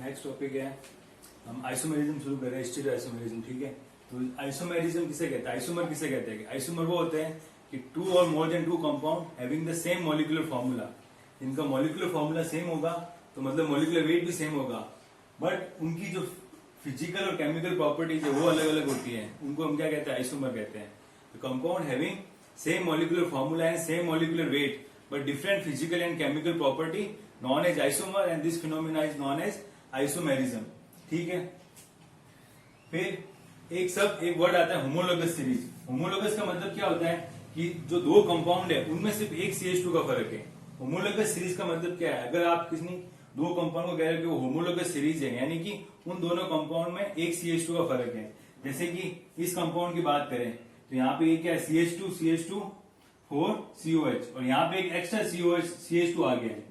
Next topic है, हम isomerism शुरू कर रहे हैं, स्टीरियो आइसोमेरिज्म। ठीक है, तो आइसोमेरिज्म किसे कहते हैं, आइसोमर किसे कहते हैं? आइसोमर वो होते हैं कि टू और more than two compound having the same molecular formula. इनका मॉलिक्यूलर फॉर्मूला सेम होगा तो मतलब मॉलिक्यूलर वेट भी सेम होगा, बट उनकी जो फिजिकल और केमिकल प्रॉपर्टीज है वो अलग अलग होती है। उनको हम क्या कहते हैं, आइसोमर कहते हैं। Compound having same molecular formula and same molecular wait but different physical and chemical property known as isomer, and this phenomena is known as isomerism। ठीक है, फिर एक वर्ड आता है होमोलोगस सीरीज। होमोलोगस का मतलब क्या होता है कि जो दो कंपाउंड है उनमें सिर्फ एक CH2 का फर्क है। होमोलोगस सीरीज का मतलब क्या है, अगर आप किसी दो कंपाउंड को कह रहे हो कि वो होमोलोगस सीरीज है, यानी कि उन दोनों कंपाउंड में एक CH2 का फर्क है। जैसे कि इस कंपाउंड की बात करें तो यहाँ पे ये क्या है, CH2 4 COH, और यहाँ पे एक एक्स्ट्रा CH2 आ गया है।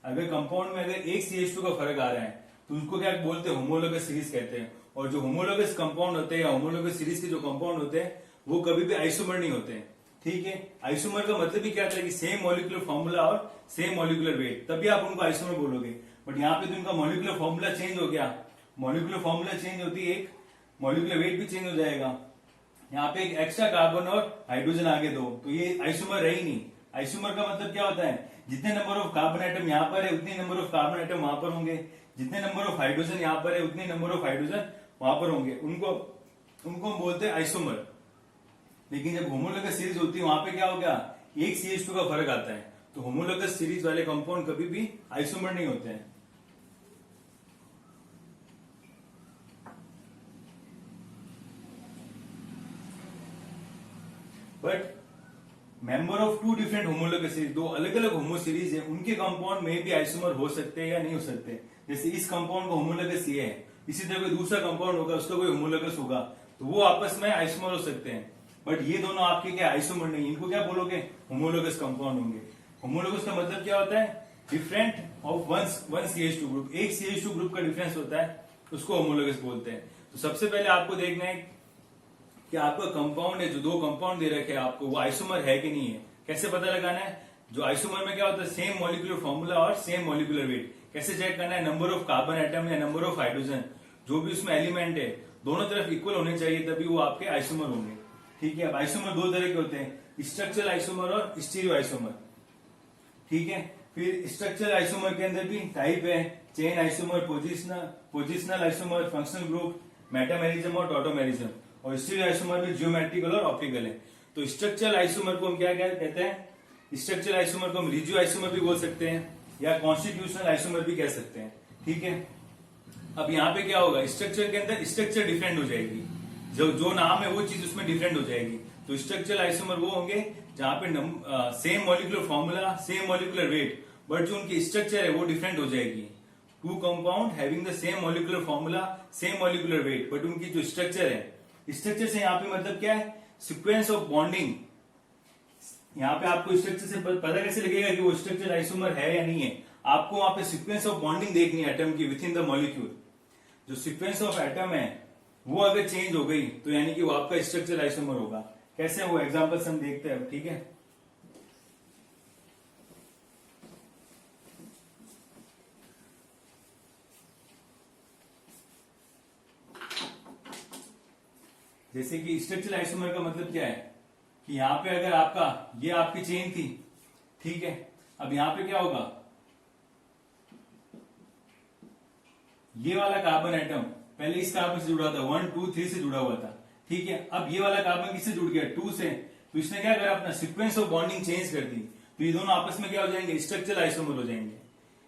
अगर कंपाउंड में अगर एक CH2 का फर्क आ रहा है तो उसको क्या बोलते हैं, होमोलोगस सीरीज कहते हैं। और जो होमोलोगस कंपाउंड होते हैं या होमोलोगस सीरीज के जो कंपाउंड होते हैं वो कभी भी आइसोमर नहीं होते हैं। ठीक है, आइसोमर का मतलब भी क्या होता है कि सेम मॉलिक्यूलर फॉर्मूला और सेम मॉलिक्यूलर वेट, तभी आप उनको आइसोमर बोलोगे। बट यहाँ पे तो इनका मॉलिक्यूलर फॉर्मूला चेंज हो गया। मॉलिक्यूलर फॉर्मूला चेंज होती है, एक मॉलिक्यूलर वेट भी चेंज हो जाएगा। यहाँ पे एक एक्स्ट्रा कार्बन और हाइड्रोजन आगे दो, तो ये आइसोमर रही नहीं। आइसोमर का मतलब क्या होता है, जितने नंबर ऑफ कार्बन आइटम यहाँ पर है उतने नंबर ऑफ कार्बन आइटम वहां पर होंगे, जितने नंबर ऑफ हाइड्रोजन यहाँ पर है उतने नंबर ऑफ हाइड्रोजन वहां पर होंगे। उनको हम बोलते हैं आइसोमर। लेकिन जब होमोलोगस सीरीज होती है वहां पे क्या हो गया, एक CH2 का फर्क आता है। तो होमोलोगस सीरीज वाले कंपाउंड कभी भी आइसोमर नहीं होते हैं। But member of two different homologous series, दो अलग अलग होमो सीरीज है, उनके कंपाउंड में भी आइसोमर हो सकते हैं या नहीं हो सकते। जैसे इस कंपाउंड का होमोलोगस ये है, इसी तरह कोई दूसरा कंपाउंड होगा उसका कोई होमोलोगस होगा, तो वो आपस में आइसोमर हो सकते हैं। बट ये दोनों आपके क्या आइसोमर नहीं, इनको क्या बोलोगे, होमोलोगस कंपाउंड होंगे। होमोलोगस का मतलब क्या होता है, different of one CH2 group, एक CH2 ग्रुप का डिफरेंस होता है, उसको होमोलोगस बोलते हैं। तो सबसे पहले आपको देखना है कि आपका कंपाउंड है, जो दो कंपाउंड दे रखे हैं आपको, वो आइसोमर है कि नहीं है। कैसे पता लगाना है, जो आइसोमर में क्या होता है, सेम मॉलिक्यूलर फॉर्मूला और सेम मॉलिक्यूलर वेट। कैसे चेक करना है, नंबर ऑफ कार्बन आइटम या नंबर ऑफ हाइड्रोजन, जो भी उसमें एलिमेंट है दोनों तरफ इक्वल होने चाहिए, तभी वो आपके आइसोमर होंगे। ठीक है, अब आइसोमर दो तरह के होते हैं, स्ट्रक्चरल आइसोमर और स्टीरियो आइसोमर। ठीक है, फिर स्ट्रक्चरल आइसोमर के अंदर भी टाइप है, chain isomer, positional isomer, functional group, metamerism और टॉटोमेरिज्म। और स्टीरियो आइसोमर में जियोमेट्रिकल और ऑप्टिकल है। तो स्ट्रक्चरल आइसोमर को हम क्या कहते हैं, स्ट्रक्चरल आइसोमर को हम रिजियो आइसोमर भी बोल सकते हैं या कॉन्स्टिट्यूशनल आइसोमर भी कह सकते हैं। ठीक है, अब यहाँ पे क्या होगा, स्ट्रक्चर के अंदर स्ट्रक्चर डिफरेंट हो जाएगी, जो नाम है वो चीज उसमें डिफरेंट हो जाएगी। तो स्ट्रक्चरल आइसोमर वो होंगे जहां पे same molecular formula, same molecular weight, but जो उनकी स्ट्रक्चर है वो डिफरेंट हो जाएगी। Two compound having the same molecular formula, same molecular weight, but उनकी जो स्ट्रक्चर है, स्ट्रक्चर से यहाँ पे मतलब क्या है, सीक्वेंस ऑफ बॉन्डिंग। यहाँ पे आपको स्ट्रक्चर से पता कैसे लगेगा कि वो स्ट्रक्चर आइसोमर है या नहीं है, आपको वहां पे सीक्वेंस ऑफ बॉन्डिंग देखनी है एटम की विद इन द मॉलिक्यूल। जो सीक्वेंस ऑफ एटम है वो अगर चेंज हो गई तो यानी कि वो आपका स्ट्रक्चर आइसोमर होगा। कैसे, वो एग्जांपल्स हम देखते हैं। ठीक है, जैसे कि स्ट्रक्चरल आइसोमर का मतलब क्या है कि यहाँ पे अगर आपका ये आपकी चेन थी, ठीक है, अब यहाँ पे क्या होगा, ये वाला कार्बन आइटम पहले इस कार्बन से जुड़ा था, 1 2 3 से जुड़ा हुआ था। ठीक है, अब ये वाला कार्बन किससे जुड़ गया, 2 से। तो इसने क्या करा, अपना सीक्वेंस ऑफ बॉन्डिंग चेंज कर दी, तो ये दोनों आपस में क्या हो जाएंगे, स्ट्रक्चरल आइसोमर हो जाएंगे।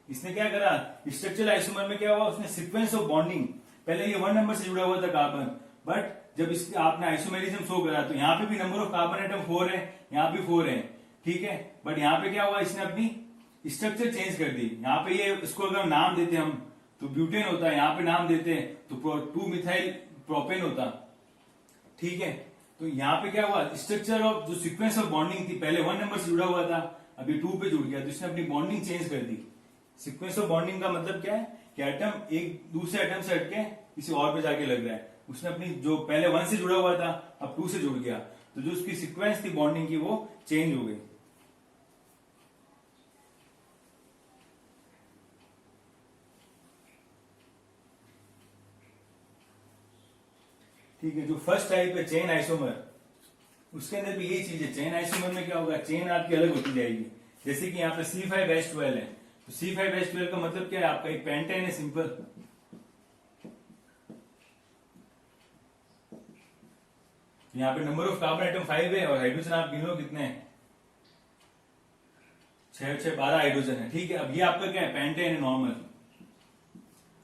इसने क्या करा, स्ट्रक्चरल आइसोमर में क्या हुआ, उसने सीक्वेंस ऑफ बॉन्डिंग, पहले ये 1 नंबर से जुड़ा हुआ था कार्बन, बट जब इसके आपने आइसोमेरिज्म शो करा तो यहाँ पे भी नंबर ऑफ कार्बन आइटम 4 है, यहाँ पे 4 है। ठीक है, बट यहाँ पे क्या हुआ, इसने अपनी स्ट्रक्चर चेंज कर दी। यहाँ पे ये इसको अगर नाम देते हम तो ब्यूटेन होता है, यहाँ पे नाम देते हैं तो 2 मिथाइल प्रोपेन होता। ठीक है, तो यहाँ पे क्या हुआ, स्ट्रक्चर ऑफ जो सीक्वेंस ऑफ बॉन्डिंग थी, पहले 1 नंबर से जुड़ा हुआ था, अभी 2 पे जुड़ गया, तो इसने अपनी बॉन्डिंग चेंज कर दी। सीक्वेंस ऑफ बॉन्डिंग का मतलब क्या है कि एटम एक दूसरे एटम से हटके किसी और पे जाके लग रहा है। उसने अपनी जो पहले 1 से जुड़ा हुआ था अब 2 से जुड़ गया, तो जो उसकी सीक्वेंस थी बॉन्डिंग की वो चेंज हो गई। ठीक है, जो फर्स्ट टाइप है चेन आइसोमर, उसके अंदर भी यही चीज है। चेन आइसोमर में क्या होगा, चेन आपकी अलग होती जाएगी। जैसे कि यहाँ पे C5H12 है, तो C5H12 का मतलब क्या है, आपका एक पेंटेन है सिंपल। यहाँ पे नंबर ऑफ कार्बन आइटम 5 है और हाइड्रोजन आप गिन लो कितने हैं, 6 6 12 हाइड्रोजन है। ठीक है, अब ये आपका क्या है, पेंटेन है नॉर्मल।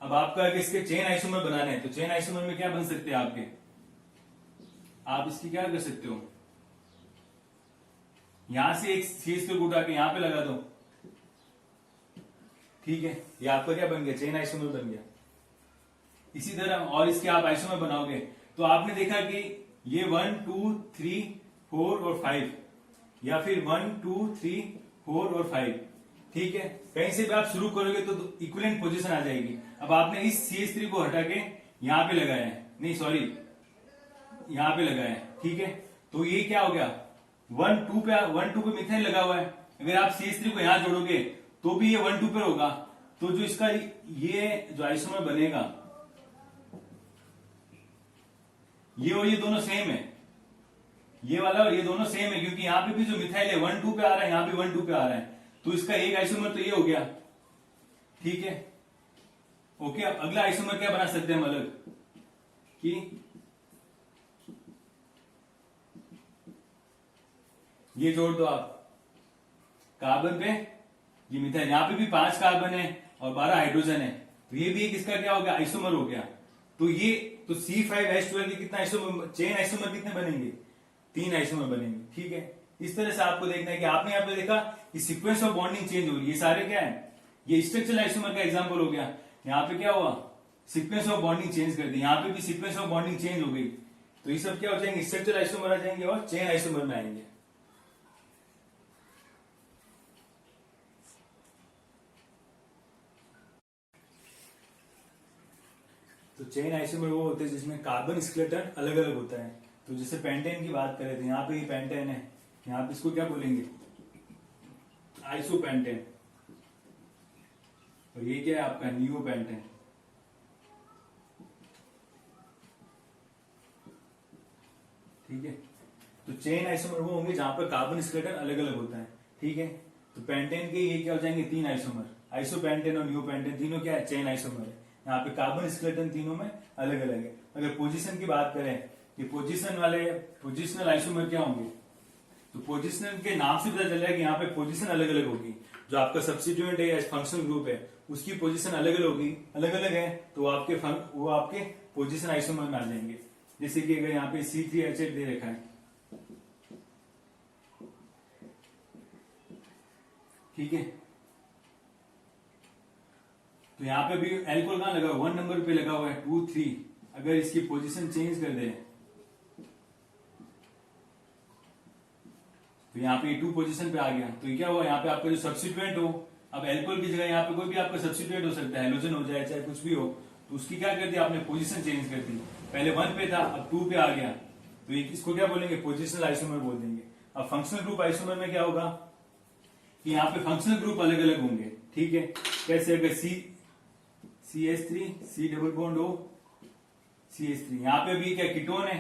अब आपका अगर इसके चेन आइसोमर बनाने हैं तो चेन आइसोमर में क्या बन सकते हैं आपके, आप इसकी क्या कर सकते हो, यहां से एक CH3 उठा के यहां पे लगा दो। ठीक है, ये आपका क्या बन गया, चेन आइसोमर बन गया। इसी तरह और इसके आप आइसोमर बनाओगे तो आपने देखा कि ये 1 2 3 4 और 5, या फिर 1 2 3 4 और 5। ठीक है, कहीं से भी आप शुरू करोगे तो इक्विवेलेंट पोजीशन आ जाएगी। अब आपने इस CH3 को हटा के यहां पे लगाया है, नहीं सॉरी यहां पे लगाया है। ठीक है, तो ये क्या हो गया, 1 2 पे मिथाइल लगा हुआ है। अगर आप CH3 को यहां जोड़ोगे तो भी ये 1 2 पे होगा। तो जो इसका ये जो आइसोमर बनेगा, ये और ये दोनों सेम है, ये वाला और ये दोनों सेम है, क्योंकि यहां पे भी जो मिथाइल है 1 2 पे आ रहा है, यहां भी 1 2 पे आ रहा है। तो इसका एक आइसोमर तो ये हो गया। ठीक है, ओके। अब अगला आइसोमर क्या बना सकते हैं हम अलग, कि ये जोड़ दो आप कार्बन पे, ये मिथाइल, यहां पे भी 5 कार्बन है और 12 हाइड्रोजन है, तो ये भी एक इसका क्या हो गया, आइसोमर हो गया। तो ये तो C5H12 के कितना आइसोमर, चेन आइसोमर कितने बनेंगे, 3 आइसोमर बनेंगे। ठीक है, इस तरह से आपको देखना है कि आपने यहाँ पे देखा कि सीक्वेंस ऑफ बॉन्डिंग चेंज हो रही है। ये सारे क्या है, ये स्ट्रक्चरल आइसोमर का एग्जांपल हो गया। यहाँ पे क्या हुआ, सीक्वेंस ऑफ बॉन्डिंग चेंज कर दी, यहाँ पे भी सीक्वेंस ऑफ बॉन्डिंग चेंज हो गई। तो ये सब क्या हो जाएंगे, स्ट्रक्चरल आइसोमर आ जाएंगे और चेन आइसोमर में आएंगे। तो चेन आइसोमर वो होते हैं जिसमें कार्बन स्केलेटन अलग अलग होता है। तो जैसे पेंटेन की बात करें तो यहाँ पे ये पेंटेन है, यहाँ पे इसको क्या बोलेंगे, आइसोपेंटेन। और ये क्या है आपका, नियोपेंटेन। ठीक है, तो चेन आइसोमर वो होंगे जहां पर कार्बन स्केलेटन अलग अलग होता है। ठीक है, तो पेंटेन के ये क्या हो जाएंगे, 3 आइसोमर, आइसोपेंटेन और नियोपेंटेन तीनों क्या है, चेन आइसोमर है। यहाँ पे कार्बन स्केलेटन तीनों में अलग अलग है। अगर पोजीशन की बात करें, ये पोजीशन वाले पोजिशनल आइसोमर क्या होंगे, तो पोजिशनल के नाम से पता चल रहा है कि यहाँ पे पोजीशन अलग अलग होगी। जो आपका सब्स्टिट्यूएंट है या फंक्शनल ग्रुप है उसकी पोजीशन अलग अलग होगी, अलग अलग है, तो वो आपके पोजीशन आइसोमर में आ जाएंगे। जैसे कि अगर यहाँ पे C3H8 दे रखा है, ठीक है, तो यहाँ पे भी एल्कोहल कहां लगा हुआ, 1 नंबर पे लगा हुआ है, 2 3। अगर इसकी पोजीशन चेंज कर दे तो यहाँ पे 2 पोजीशन पे आ गया। तो ये क्या हुआ, यहाँ पे आपका जो सब्स्टिट्यूएंट हो, अब एल्कोहल की जगह यहाँ पे कोई भी आपका सब्स्टिट्यूएंट हो सकता है, हेलोजन हो जाए चाहे कुछ भी हो, तो उसकी क्या कर दिया आपने, पोजीशन चेंज कर दी। पहले 1 पे था अब 2 पे आ गया, तो इसको क्या बोलेंगे, पोजिशनल आइसोमर बोल देंगे। अब फंक्शनल ग्रुप आइसोमर में क्या होगा कि यहाँ पे फंक्शनल ग्रुप अलग अलग होंगे। ठीक है, कैसे, अगर CH3 C double bond O CH3, यहाँ पे भी क्या कीटोन है,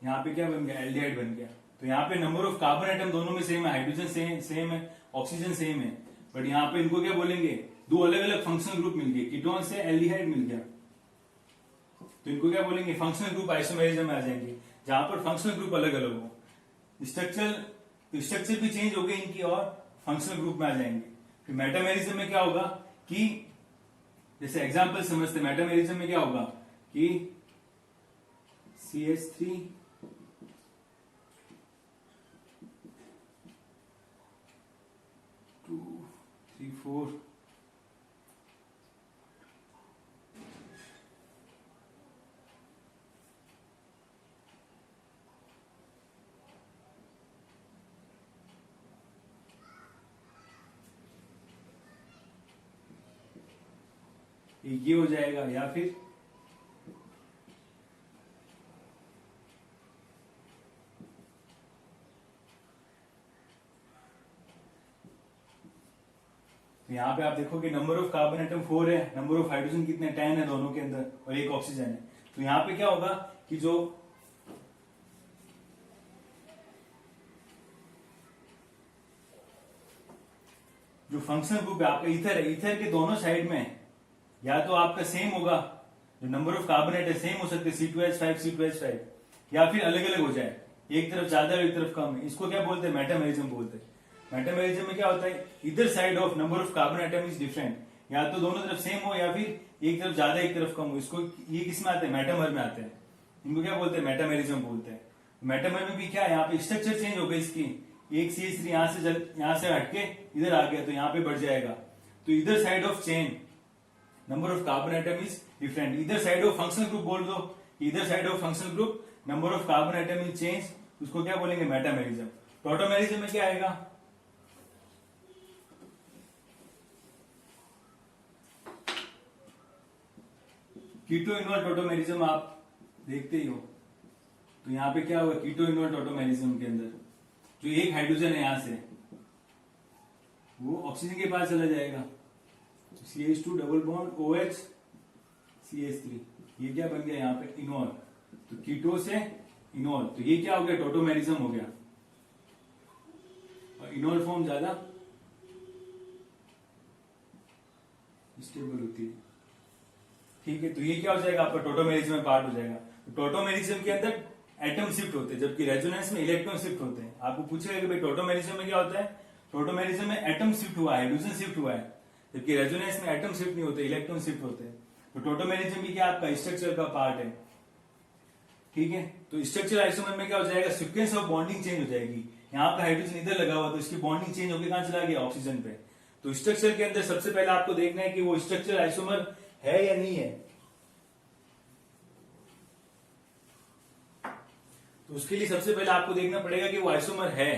यहाँ पे क्या बन गया, एल्डिहाइड बन गया। तो यहाँ पे नंबर ऑफ कार्बन आइटम दोनों में सेम है, हाइड्रोजन सेम है, ऑक्सीजन सेम है, बट यहाँ पे इनको क्या बोलेंगे, 2 अलग अलग फंक्शनल ग्रुप मिल गए, कीटोन से एल्डिहाइड मिल गया, तो इनको क्या बोलेंगे, फंक्शनल ग्रुप आइसोमेरिज्म में आ जाएंगे, जहां पर फंक्शनल ग्रुप अलग अलग हो। स्ट्रक्चर भी चेंज हो गए इनकी और फंक्शनल ग्रुप में आ जाएंगे। फिर मेटामेरिज्म में क्या होगा कि जैसे एग्जांपल समझते, मेटामेरिज्म में क्या होगा कि CH3 2 3 4 ये हो जाएगा, या फिर तो यहाँ पे आप देखो कि नंबर ऑफ कार्बन एटम 4 है, नंबर ऑफ हाइड्रोजन कितने 10 है दोनों के अंदर, और एक ऑक्सीजन है। तो यहाँ पे क्या होगा कि जो फंक्शनल ग्रुप है आपका ईथर है, ईथर के दोनों साइड में या तो आपका सेम होगा, जो number of carbon atom same हो सकते हैं C2H5 C2H5, या फिर अलग अलग हो जाए, एक तरफ ज्यादा एक तरफ कम है। इसको क्या बोलते हैं, मेटामेरिज्म बोलते हैं। मेटामेरिज्म में क्या होता है, इधर side of number of carbon atom is different, या तो दोनों तरफ सेम हो या फिर एक तरफ ज्यादा एक तरफ कम हो। इसको ये किस में आते हैं, मेटामर में आते हैं। इनको क्या बोलते हैं, मेटामेरिज्म बोलते हैं। मेटामर में भी क्या है, यहाँ पे स्ट्रक्चर चेंज हो गई इसकी, एक CH3 यहाँ से हटके इधर आ गया तो यहाँ पे बढ़ जाएगा। तो इधर side of chain number of carbon atom is different. इधर साइड ऑफ फंक्शनल ग्रुप बोल दो, इधर side of functional group number of carbon atom is change, उसको क्या बोलेंगे, मेटामेरिज्म। टोटोमेरिज्म में क्या आएगा, कीटो इनवर्ट टोटोमेरिज्म आप देखते ही हो। तो यहाँ पे क्या होगा, कीटो इनवर्ट टोटोमेरिज्म के अंदर जो एक हाइड्रोजन है यहां से वो ऑक्सीजन के पास चला जाएगा, CH2 double bond OH CH3, ये क्या बन गया यहाँ पे, इनॉल। तो कीटो से इनॉल, तो ये क्या हो गया, टोटोमेरिज्म हो गया। और इनॉल फॉर्म ज्यादा स्टेबल होती है, ठीक है। तो ये क्या हो जाएगा आपका, टोटोमेरिज्म में पार्ट हो जाएगा। तो टोटोमेरिज्म के अंदर एटम शिफ्ट होते हैं, जबकि रेजोनेंस में इलेक्ट्रॉन शिफ्ट होते हैं। आपको पूछेगा कि भाई टोटोमेरिज्म में क्या होता है, टोटोमेरिज्म में एटम शिफ्ट हुआ है, हाइड्रोजन शिफ्ट हुआ है, जबकि रेजोनेंस में एटम शिफ्ट नहीं होते, इलेक्ट्रॉन शिफ्ट होते हैं। तो टोटोमेरिज्म भी क्या आपका स्ट्रक्चर का पार्ट है, ठीक है। तो स्ट्रक्चर आइसोमर में क्या हो जाएगा, सीक्वेंस ऑफ बॉन्डिंग चेंज हो जाएगी। यहाँ पे हाइड्रोजन इधर लगा हुआ तो इसकी बॉन्डिंग चेंज होकर कहां चला गया, ऑक्सीजन पे। तो स्ट्रक्चर के अंदर सबसे पहले आपको देखना है कि वो स्ट्रक्चर आइसोमर है या नहीं है। तो उसके लिए सबसे पहले आपको देखना पड़ेगा कि वो आइसोमर है।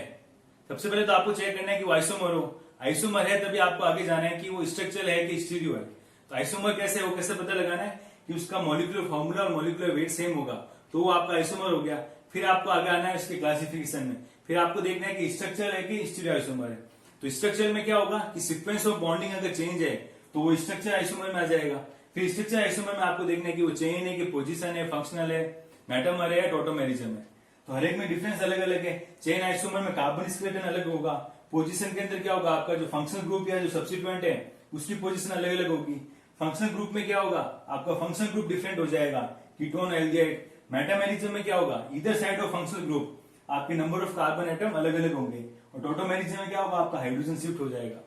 सबसे पहले तो आपको चेक करना है कि वो आइसोमर हो, आइसोमर है तभी आपको आगे जाना है कि वो स्ट्रक्चरल है कि स्टीरियो है। तो आइसोमर कैसे हो, कैसे पता लगाना है कि उसका मॉलिक्यूलर फॉर्मूला और मॉलिक्यूलर वेट सेम होगा तो वो आपका आइसोमर हो गया। फिर आपको आगे आना है उसके क्लासिफिकेशन में, फिर आपको देखना है कि स्ट्रक्चर है कि स्टीरियो आइसोमर है। तो स्ट्रक्चर में क्या होगा कि सीक्वेंस ऑफ बॉन्डिंग अगर चेंज है तो वो स्ट्रक्चर आइसोमर में आ जाएगा। फिर स्ट्रक्चर आइसोमर में आपको देखना है कि वो चेन है कि पोजीशन है, फंक्शनल है, मेटामर है या टोटोमेरिज्म है। तो हर एक में डिफरेंस अलग अलग है। चेन आइसोमर में कार्बन स्केलेटन अलग होगा, पोजीशन के अंदर क्या होगा आपका जो फंक्शनल ग्रुप या जो सब्स्टिट्यूएंट है उसकी पोजीशन अलग अलग होगी। फंक्शनल ग्रुप में क्या होगा आपका फंक्शनल ग्रुप डिफरेंट हो जाएगा, कीटोन एल्डिहाइड। मेटामेरिज्म में क्या होगा, इधर साइड ऑफ फंक्शनल ग्रुप आपके नंबर ऑफ कार्बन एटम अलग अलग होंगे, और टोटोमेरिज्म में क्या होगा आपका हाइड्रोजन शिफ्ट हो जाएगा।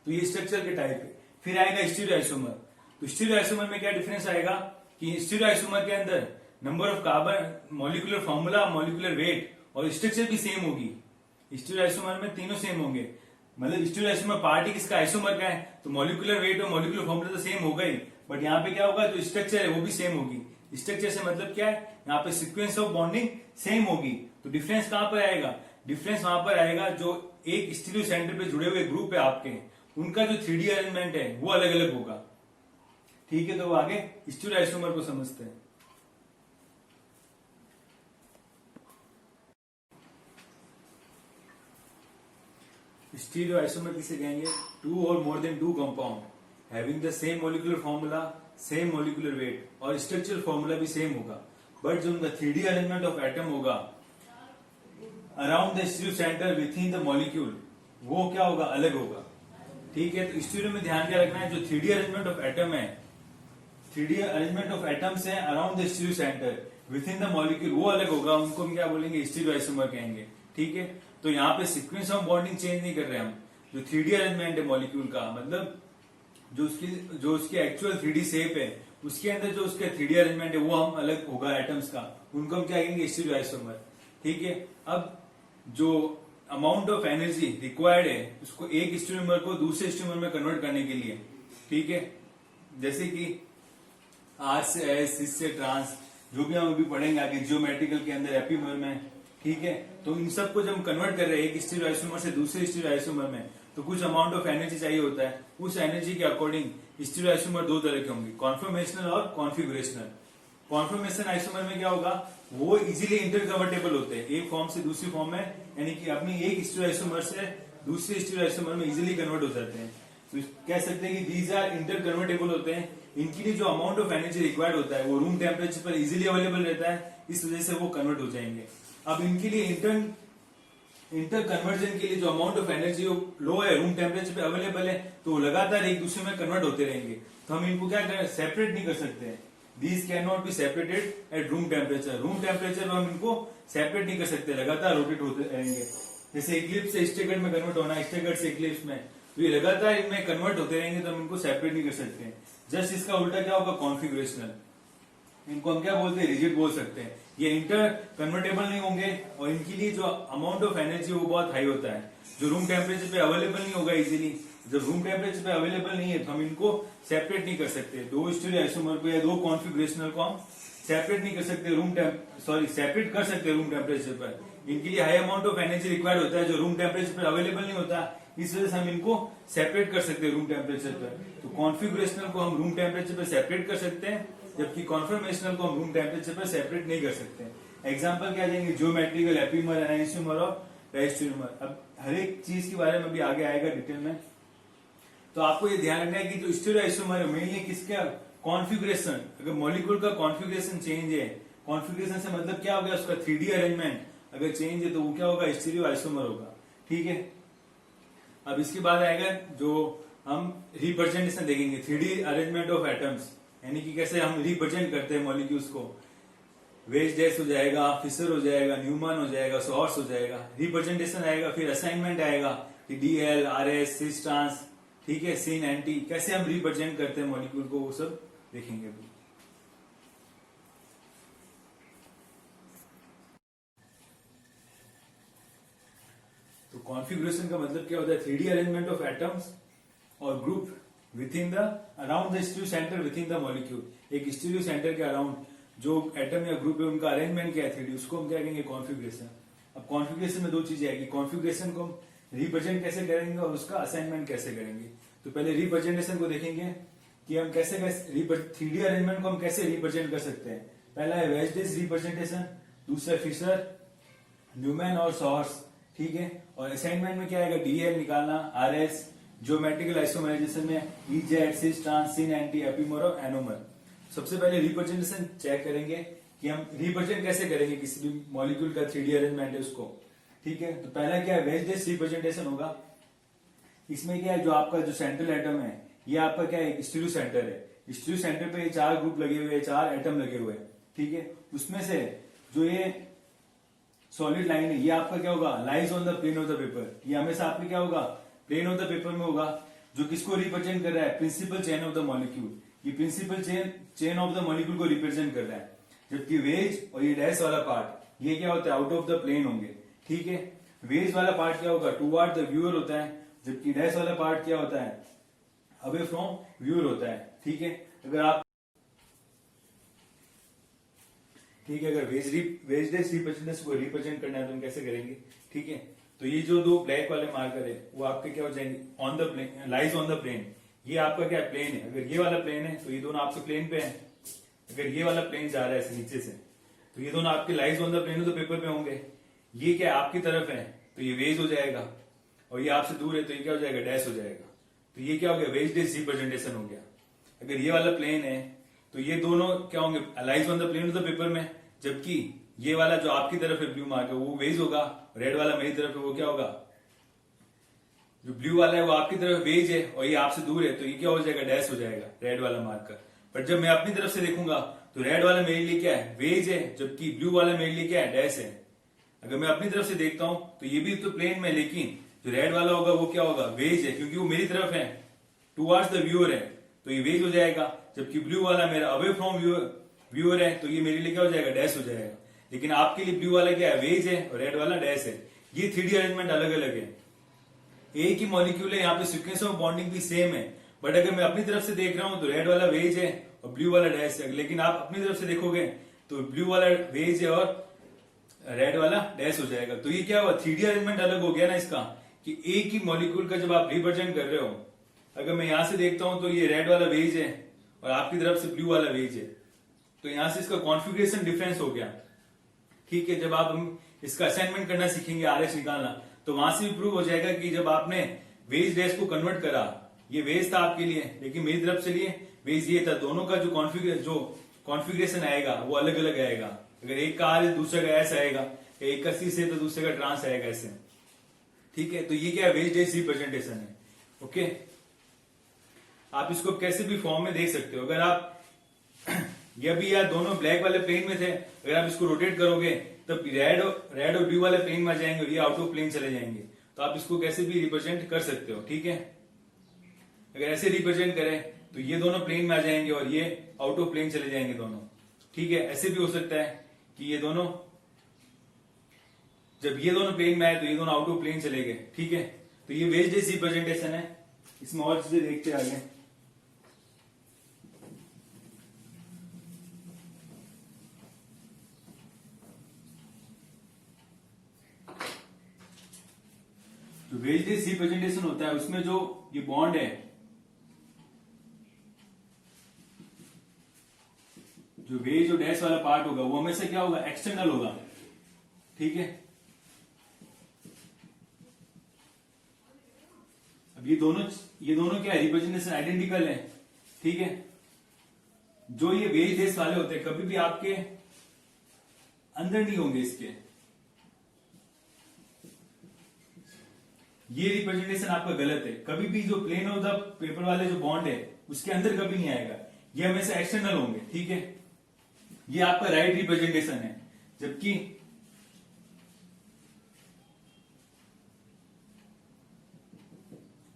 तो ये स्ट्रक्चर के टाइप है। फिर आएगा स्टीरियो आइसोमर। तो स्टीरियो आइसोमर में क्या डिफरेंस आएगा कि स्टीरियो आइसोमर के अंदर number of carbon, molecular formula, molecular weight और स्ट्रक्चर भी सेम होगी। स्टीरियो आइसोमर में तीनों सेम होंगे, मतलब स्टीरियो आइसोमर पार्ट ही किसका, आइसोमर का है, तो मॉलिक्यूलर वेट और मॉलिक्यूलर फॉर्मूला तो सेम होगा ही, बट यहाँ पे क्या होगा जो स्ट्रक्चर है वो भी सेम होगी। स्ट्रक्चर से मतलब क्या है, यहाँ पे सीक्वेंस ऑफ बॉन्डिंग सेम होगी। तो डिफरेंस कहां पर आएगा, डिफरेंस वहां पर आएगा जो एक स्टीरियो सेंटर पे जुड़े हुए ग्रुप है आपके, उनका जो 3D अरेंजमेंट है वो अलग अलग होगा, ठीक है। तो आगे स्टीरियो आइसोमर को समझते हैं। स्टीरियो आइसोमर किसे कहेंगे, टू और more than two compound having the same molecular formula, same molecular weight और स्ट्रक्चरल फॉर्मूला भी सेम होगा, बट जो उनका 3D अरेंजमेंट ऑफ एटम होगा around the stereo centre within the molecule वो क्या होगा, अलग होगा, ठीक है। तो स्टीरियो में ध्यान क्या रखना है, जो 3D अरेंजमेंट ऑफ एटम है, 3D अरेंजमेंट ऑफ एटम्स है around the stereo centre within the molecule वो अलग होगा, उनको हम क्या बोलेंगे, स्टीरियो आइसोमर कहेंगे, ठीक है। तो यहाँ पे सीक्वेंस ऑफ बॉन्डिंग चेंज नहीं कर रहे हम, जो 3D अरेंजमेंट है मॉलिक्यूल का, मतलब जो उसकी एक्चुअल 3D शेप है उसके अंदर जो उसका 3D अरेंजमेंट है वो हम अलग होगा एटम्स का, उनको हम क्या कहेंगे, स्टीरियो आइसोमर, ठीक है। अब जो अमाउंट ऑफ एनर्जी रिक्वायर्ड है उसको एक स्टीरियोमर को दूसरे स्टीरियोमर में कन्वर्ट करने के लिए, ठीक है, जैसे कि आर से एस, सिस से ट्रांस, जो भी हम अभी पढ़ेंगे आगे जियोमेट्रिकल के अंदर, एपीमर में, ठीक है। तो इन सबको जब हम कन्वर्ट कर रहे हैं एक स्टीरियो आइसोमर से दूसरे स्टीरियो आइसोमर में, तो कुछ अमाउंट ऑफ एनर्जी चाहिए होता है। उस एनर्जी के अकॉर्डिंग स्टीरियो आइसोमर दो तरह के होंगे, कॉन्फॉर्मेशनल और कॉन्फिगरेशनल। कॉन्फॉर्मेशन आइसोमर में क्या होगा, वो इजीली इंटरकन्वर्टेबल होते हैं एक फॉर्म से दूसरी फॉर्म में, यानी कि अपनी एक स्टीरियो आइसोमर से दूसरे स्टीरियो आइसोमर में इजीली कन्वर्ट हो जाते हैं। तो कह सकते हैं कि दीज आर इंटर कन्वर्टेबल होते हैं। इनके लिए जो अमाउंट ऑफ एनर्जी रिक्वायर्ड होता है वो रूम टेम्परेचर पर इजीली अवेलेबल रहता है, इस वजह से वो कन्वर्ट हो जाएंगे। अब इनके लिए इंटर कन्वर्जन के लिए जो अमाउंट ऑफ एनर्जी लो है, रूम टेम्परेचर पे अवेलेबल है, तो वो लगातार एक दूसरे में कन्वर्ट होते रहेंगे। तो हम इनको क्या करें, सेपरेट नहीं कर सकते हैं। These can not be separated at room temperature. Room temperature में हम इनको सेपरेट नहीं कर सकते, लगातार रोटेट होते रहेंगे। जैसे इक्लिप्स से स्टेगर्ड में कन्वर्ट होना, स्टेगर्ड से इक्लिप्स में, तो ये लगातार इनमें कन्वर्ट होते रहेंगे, तो हम इनको सेपरेट नहीं कर सकते। जस्ट इसका उल्टा क्या होगा, कॉन्फिगरेशनल। इनको हम क्या बोलते हैं, रिजिड बोल सकते हैं। ये इंटर कन्वर्टेबल नहीं होंगे और इनके लिए जो अमाउंट ऑफ एनर्जी वो बहुत हाई होता है, जो रूम टेम्परेचर पे अवेलेबल नहीं होगा इजीली। जब रूम टेम्परेचर पे अवेलेबल नहीं है तो हम इनको सेपरेट नहीं कर सकते। दो स्टीरियोआइसोमर को या दो कॉन्फिगरेशनल को हम सेपरेट नहीं कर सकते, सेपरेट कर सकते रूम टेम्परेचर पर। इनके लिए high amount of energy required होता है, जो रूम टेम्परेचर पर अवेलेबल नहीं होता, इस वजह से हम इनको सेपरेट कर सकते हैं रूम टेम्परेचर पर। तो कॉन्फिगरेशनल को हम रूम टेम्परेचर पर सेपरेट कर सकते हैं, जबकि कॉन्फर्मेशनल को हम रूम टेम्परेचर पर सेपरेट नहीं कर सकते। एग्जाम्पल क्या देंगे, ज्योमेट्रिकल, एपीमर, एनाइसोमर और डायस्टेरियोमर। अब हर एक चीज के बारे में भी आगे आएगा डिटेल में। तो आपको ये ध्यान रखना है कि जो स्टीरियोआइसोमर है मेनली किसका कॉन्फिगरेशन, अगर मॉलिक्यूल का कॉन्फिगरेशन चेंज है, कॉन्फिगरेशन से मतलब क्या हो गया, उसका 3D अरेंजमेंट अगर चेंज है तो वो क्या होगा, स्टीरियोआइसोमर होगा। ठीक है, अब इसके बाद आएगा जो हम रिप्रेजेंटेशन देखेंगे, 3D अरेंजमेंट ऑफ एटम्स, यानी कि कैसे हम रिप्रेजेंट करते हैं मॉलिक्यूल्स को। वेज डैश हो जाएगा, फिशर हो जाएगा, न्यूमैन हो जाएगा, सॉर्स हो जाएगा, रिप्रेजेंटेशन आएगा। फिर असाइनमेंट आएगा कि DL, RS, सिस ट्रांस, ठीक है, सिन, एंटी, कैसे हम रिप्रेजेंट करते हैं मॉलिक्यूल को, वो सब देखेंगे अभी। तो कॉन्फिगरेशन का मतलब क्या होता है, 3D अरेंजमेंट ऑफ एटम्स और group with in the around the stereo centre with in the molecule. एक स्टीरियो सेंटर के अराउंड जो एटम या ग्रुप है उनका अरेंजमेंट क्या है 3D, उसको हम क्या कहेंगे, कॉन्फिगरेशन। अब कॉन्फिगरेशन में दो चीजें आएगी, कॉन्फिगरेशन को हम रिप्रेजेंट कैसे करेंगे और उसका असाइनमेंट कैसे करेंगे। तो पहले रिप्रेजेंटेशन को देखेंगे कि हम कैसे 3D अरेंजमेंट को हम कैसे रिप्रेजेंट कर सकते हैं। पहला है वेज डैश रिप्रेजेंटेशन, दूसरा फिशर, न्यूमैन और सॉर्स। ठीक है, और असाइनमेंट में क्या आएगा, DL निकालना, RS, ज्योमेट्रिकल आइसोमराइजेशन में EZ, सिस ट्रांस, सिन, एंटी, एपीमर और एनोमर। सबसे पहले रिप्रेजेंटेशन चेक करेंगे कि हम रिप्रेजेंट कैसे करेंगे किसी भी मॉलिक्यूल का 3D अरेंजमेंट है उसको। ठीक है, तो पहला क्या है, वेज डैश रिप्रेजेंटेशन होगा। इसमें क्या है, जो आपका जो सेंट्रल एटम है ये आपका क्या है, स्टीरियो सेंटर है। स्टीरियो सेंटर पे ये 4 ग्रुप लगे हुए हैं, 4 एटम लगे हुए हैं। ठीक है, उसमें से जो ये सॉलिड लाइन है ये आपका क्या होगा, lies on the plane of the paper. ये हमेशा आपके क्या होगा, प्लेन ऑफ द पेपर में होगा, जो किसको रिप्रेजेंट कर रहा है, principal chain of the molecule. ये principal chain of the molecule को रिप्रेजेंट कर रहा है। जबकि वेज और ये डैश वाला पार्ट ये क्या होता है, आउट ऑफ द प्लेन होंगे। ठीक है, वेज वाला पार्ट क्या होगा, टुवर्ड द व्यूअर होता है, जबकि डैश वाला पार्ट क्या होता है, अवे फ्रॉम व्यूअर होता है। ठीक है, अगर वेज डैश रिप्रेजेंटेशन को रिप्रेजेंट करना है तो हम कैसे करेंगे। ठीक है, तो ये जो दो ब्लैक वाले मार्कर है वो आपके क्या हो जाएंगे, on the plane, lies on the plane. ये आपका क्या प्लेन है, अगर ये वाला प्लेन है तो ये दोनों आपके प्लेन पे है। अगर ये वाला प्लेन जा रहा है ऐसे नीचे से तो ये दोनों आपके lies on the plane of the paper पे होंगे। ये क्या आपकी तरफ है तो ये वेज हो जाएगा, और ये आपसे दूर है तो ये क्या हो जाएगा, डैश हो जाएगा। तो ये क्या हो गया, वेज डैश रिप्रेजेंटेशन हो गया। अगर ये वाला प्लेन है तो ये दोनों क्या होंगे, lies on the plane of the paper में, जबकि ये वाला जो आपकी तरफ है ब्लू मार्कर वो वेज होगा, रेड वाला मेरी तरफ है वो क्या होगा, जो ब्लू वाला है वो आपकी तरफ वेज है और ये आपसे दूर है, तो ये क्या हो जाएगा, डैश हो जाएगा, रेड वाला मार्कर। पर जब मैं अपनी तरफ से देखूंगा तो रेड वाला मेरे लिए क्या है, वेज है, जबकि ब्लू वाला मेरे लिए क्या है, डैश है। अगर मैं अपनी तरफ से देखता हूं तो ये भी तो प्लेन में, लेकिन जो रेड वाला होगा वो क्या होगा, वेज है, क्योंकि वो मेरी तरफ है, टुवर्ड्स द व्यूअर है, तो ये वेज हो जाएगा। जबकि ब्लू वाला मेरा अवे फ्रॉम व्यूअर है, तो ये मेरे लिए क्या हो जाएगा, डैश हो जाएगा। लेकिन आपके लिए ब्लू वाला क्या है, वेज है, और रेड वाला डैश है। ये 3D अरेंजमेंट अलग अलग है, एक ही मॉलिक्यूल है, यहाँ पे सीक्वेंस ऑफ बॉन्डिंग भी सेम है, बट अगर मैं अपनी तरफ से देख रहा हूं तो रेड वाला वेज है और ब्लू वाला डैश है। लेकिन आप अपनी तरफ से देखोगे तो ब्लू वाला वेज है और रेड वाला डैश हो जाएगा। तो ये क्या हुआ, 3D अरेंजमेंट अलग हो गया ना इसका, कि एक ही मॉलिक्यूल का जब आप रिप्रेजेंट कर रहे हो, अगर मैं यहां से देखता हूं तो ये रेड वाला वेज है और आपकी तरफ से ब्लू वाला वेज है, तो यहां से इसका कॉन्फिगरेशन डिफरेंस हो गया। ठीक है, जब आप हम इसका असाइनमेंट करना सीखेंगे, RS निकालना, तो वहां से भी प्रूव हो जाएगा कि जब आपने वेज डैश को कन्वर्ट करा ये वेज था आपके लिए, लेकिन मेरी तरफ से लिए वेज ये था। दोनों का जो कॉन्फ़िगरेशन आएगा वो अलग अलग आएगा। अगर एक का आर दूसरे का एस आएगा, एक का सी से तो दूसरे का ट्रांस आएगा ऐसे। ठीक है, तो ये क्या है, वेज डेज रिप्रेजेंटेशन है। ओके, आप इसको कैसे भी फॉर्म में देख सकते हो। अगर आप ये भी यार दोनों ब्लैक वाले प्लेन में थे, अगर आप इसको रोटेट करोगे तब रेड और ब्लू वाले प्लेन में आ जाएंगे और ये आउट ऑफ प्लेन चले जाएंगे। तो आप इसको कैसे भी रिप्रेजेंट कर सकते हो। ठीक है, अगर ऐसे रिप्रेजेंट करें तो ये दोनों प्लेन में आ जाएंगे और ये आउट ऑफ प्लेन चले जाएंगे दोनों। ठीक है, ऐसे भी हो सकता है कि ये दोनों, जब ये दोनों प्लेन में आए तो ये दोनों आउट ऑफ प्लेन चले गए। ठीक है, तो ये वेज डेज रिप्रेजेंटेशन है। इसमें और चीजें देखते आगे। जो वेज डेज रिप्रेजेंटेशन होता है उसमें जो ये बॉन्ड है, जो वेज और डैश वाला पार्ट होगा वो हमेशा क्या होगा, एक्सटर्नल होगा। ठीक है, अब ये दोनों क्या है, रिप्रेजेंटेशन आइडेंटिकल है। ठीक है, जो ये वेज डैश वाले होते हैं कभी भी आपके अंदर नहीं होंगे इसके। ये रिप्रेजेंटेशन आपका गलत है। कभी भी जो प्लेन ऑफ द पेपर वाले जो बॉन्ड है उसके अंदर कभी नहीं आएगा, ये हमेशा एक्सटर्नल होंगे। ठीक है, ये आपका राइट रिप्रेजेंटेशन है, जबकि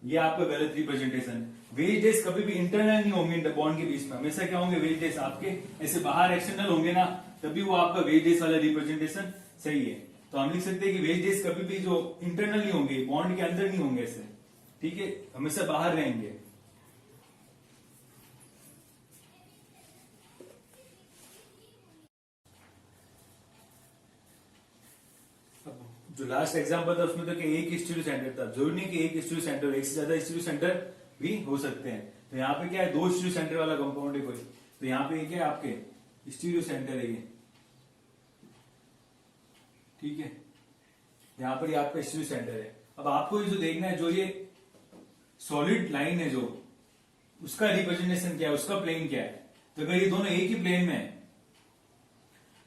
ये आपका गलत रिप्रेजेंटेशन। वेज डेज कभी भी इंटरनल नहीं होंगे बॉन्ड के बीच में, हमेशा क्या होंगे, वेज डेज आपके ऐसे बाहर एक्सटर्नल होंगे ना, तभी वो आपका वेज डेज वाला रिप्रेजेंटेशन सही है। तो हम लिख सकते हैं कि वेज डेज कभी भी जो इंटरनल नहीं होंगे, बॉन्ड के अंदर नहीं होंगे ऐसे। ठीक है, हमेशा बाहर रहेंगे। जो लास्ट एग्जांपल था उसमें तो कि एक स्टीरियो सेंटर था, जरूरी नहीं कि एक स्टीरियो सेंटर, एक से ज्यादा स्टीरियो सेंटर भी हो सकते हैं। तो यहाँ पे क्या है, दो स्टीरियो सेंटर वाला कंपाउंड है कोई, तो यहाँ पे क्या है, आपके स्टीरियो सेंटर है ये। ठीक है, यहाँ पर ये आपका स्टीरियो सेंटर है। अब आपको ये जो देखना है, जो ये सॉलिड लाइन है जो, उसका रिप्रेजेंटेशन क्या है, उसका प्लेन क्या है। तो अगर ये दोनों एक ही प्लेन में है,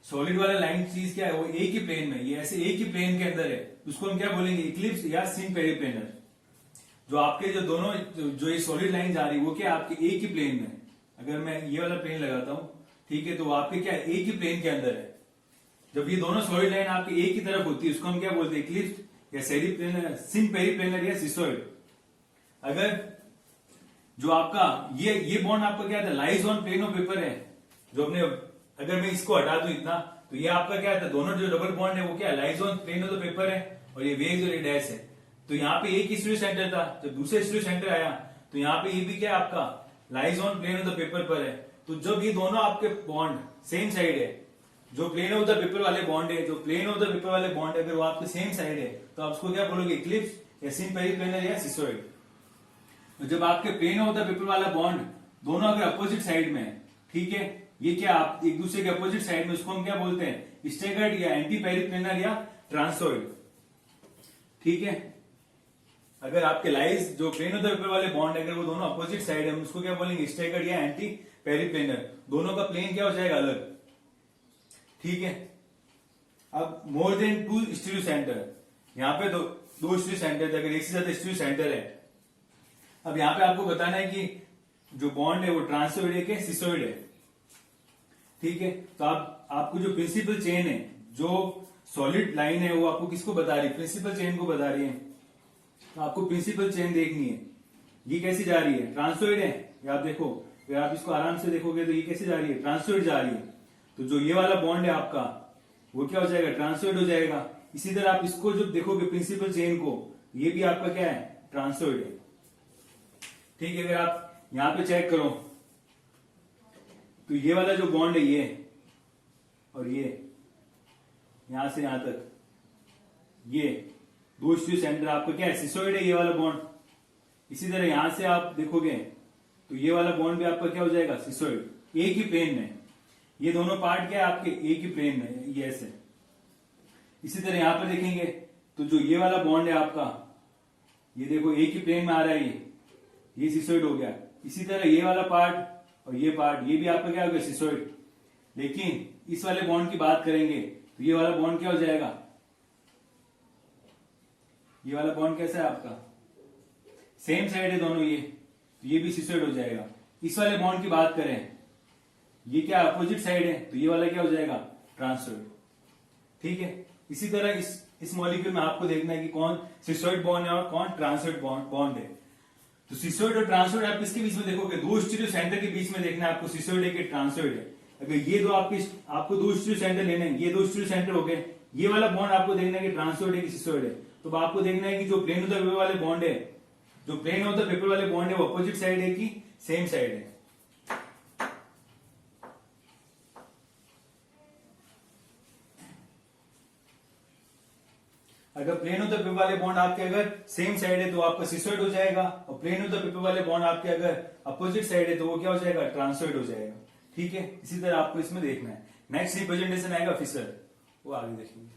सॉलिड वाला लाइन चीज क्या है, वो एक ही प्लेन में, ये ऐसे एक ही प्लेन के अंदर है, उसको हम क्या बोलेंगे, इक्लिप्स या सिन पेरिप्लेनर। जो आपके जो दोनों जो ये सॉलिड लाइन जा रही है वो क्या है, आपके एक ही प्लेन में। अगर मैं ये वाला प्लेन लगाता हूं, ठीक है, तो वो आपके क्या है, एक ही प्लेन के अंदर है। जब ये दोनों सॉलिड लाइन आपकी एक ही तरफ होती है, उसको हम क्या बोलते हैं, इक्लिप्स या सेरिप्लेनर, सिन पेरिप्लेनर या सिसोइड। अगर जो आपका ये बॉन्ड आपका क्या था, lies on plane of paper है, जो अपने, अगर मैं इसको हटा दूं इतना, तो ये आपका क्या था, दोनों जो डबल बॉन्ड है वो क्या, lies on plane of the paper है, और ये वेज और ये डैश है। तो यहाँ पे एक स्टीरियो सेंटर था, जब दूसरा स्टीरियो सेंटर आया तो यहाँ पे ये भी क्या है, आपका lies on plane of the paper पर है। तो जब ये दोनों आपके बॉन्ड सेम साइड है, जो प्लेन ऑफ द पेपर वाले बॉन्ड है, जो प्लेन ऑफ द पेपर वाले बॉन्ड है, अगर वो आपके सेम साइड है तो आप उसको क्या बोलोगे, इक्लिप्स या सिन पेरिप्लेनर या सिसोइड। तो जब आपके प्लेन ऑफ द पेपर वाला बॉन्ड दोनों अगर अपोजिट साइड में है, ठीक है, ये क्या, आप एक दूसरे के अपोजिट साइड में, उसको हम क्या बोलते हैं, स्टैगर्ड या एंटी पेरिप्लेनर या ट्रांसोइड। ठीक है, अगर आपके लाइज जो प्लेन ऑफ द पेपर वाले बॉन्ड है, अगर वो दोनों अपोजिट साइड है, हम उसको क्या बोलेंगे, स्टैगर्ड या एंटी पेरिप्लेनर। दोनों का प्लेन क्या हो जाएगा, अलग। ठीक है, अब more than two stereo centre, यहाँ पे दो स्टीरियो सेंटर, अगर एक से ज्यादा स्टीरियो सेंटर है। अब यहाँ पे आपको बताना है कि जो बॉन्ड है वो ट्रांसोइड है, सिसोइड है। ठीक है, तो आपको जो प्रिंसिपल चेन है, जो सॉलिड लाइन है, वो आपको किसको बता रही है, प्रिंसिपल चेन को बता रही है। तो आपको प्रिंसिपल चेन देखनी है, ये कैसी जा रही है, ट्रांसोइड है। ये आप देखो, अगर आप इसको आराम से देखोगे तो ये कैसे जा रही है, ट्रांसोइड जा रही है। तो जो ये वाला बॉन्ड है आपका, वो क्या हो जाएगा, ट्रांसोइड हो जाएगा। इसी तरह आप इसको जब देखोगे प्रिंसिपल चेन को, ये भी आपका क्या है, ट्रांसोइड है। ठीक है, अगर आप यहां पे चेक करो तो ये वाला जो बॉन्ड है ये, और ये यहां से यहां तक, ये दो स्टीरियो सेंटर आपका क्या है, सिसोइड है ये वाला बॉन्ड। इसी तरह यहां से आप देखोगे तो ये वाला बॉन्ड भी आपका क्या हो जाएगा, सिसोइड, एक ही प्लेन में। ये दोनों पार्ट क्या है आपके, एक ही प्लेन में, ये ऐसे। इसी तरह यहां पर देखेंगे तो जो ये वाला बॉन्ड है आपका, ये देखो एक ही प्लेन में आ रहा है ये, ये सिसोइड हो गया। इसी तरह ये वाला पार्ट और ये पार्ट, ये भी आपका क्या हो गया, सिसोइड। लेकिन इस वाले बॉन्ड की बात करेंगे तो ये वाला बॉन्ड क्या हो जाएगा, ये वाला बॉन्ड कैसा है आपका, सेम साइड है दोनों ये, तो ये भी सिसोइड हो जाएगा। इस वाले बॉन्ड की बात करें, ये क्या अपोजिट साइड है, तो ये वाला क्या हो जाएगा, ट्रांसोइड। ठीक है, इसी तरह इस मॉलिक्यूल में आपको देखना है कि कौन सिसोइड बॉन्ड है और कौन ट्रांसोइड बॉन्ड है। तो सिसोइड और ट्रांसोइड आप किसके बीच में देखोगे, दो स्टीरियो सेंटर के बीच में देखना है आपको, सिसोइड है कि ट्रांसोइड है। अगर ये दो आपको दो स्टीरियो सेंटर लेने हैं, ये दो स्टीरियो सेंटर हो गए, ये वाला बॉन्ड आपको देखना है कि ट्रांसोइड है कि सिसोइड है। तो आपको देखना है कि जो प्लेन ऑफ द पेपर वाले बॉन्ड है, जो प्लेन ऑफ द पेपर वाले बॉन्ड है वो अपोजिट साइड है कि सेम साइड है। अगर प्लेन ऑफ द पेपर वाले बॉन्ड आपके अगर सेम साइड है तो आपका सिसोइड हो जाएगा, और प्लेन ऑफ द पेपर वाले बॉन्ड आपके अगर अपोजिट साइड है तो वो क्या हो जाएगा, ट्रांसोइड हो जाएगा। ठीक है, इसी तरह आपको इसमें देखना है। नेक्स्ट रिप्रेजेंटेशन आएगा फिशर, वो आगे देखेंगे।